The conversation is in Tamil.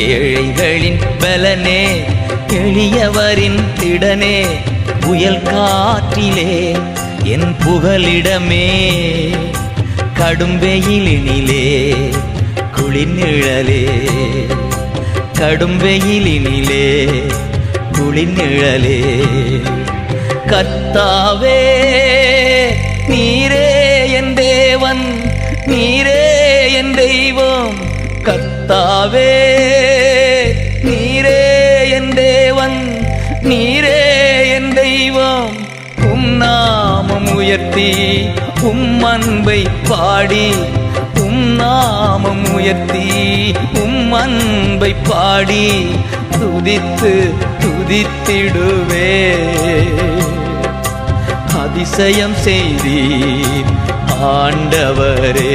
ஏழைகளின் பலனே, எளியவரின் திடனே, புயல் காற்றிலே என் புகலிடமே, கடும் வெயிலினிலே குளிர்நிழலே, கடும் வெயிலினிலே குளிர்நிழலே. கர்த்தாவே நீரே என் தேவன், நீரே என் தெய்வம். கர்த்தாவே நீரே என் தேவன், நீரே என் தெய்வம். உம் நாமம் உயர்த்தி உம் அன்பை பாடி, உம் நாமம் உயர்த்தி உம் அன்பை பாடி துதித்து துதித்திடுவே. அதிசயம் செய்தீர் ஆண்டவரே.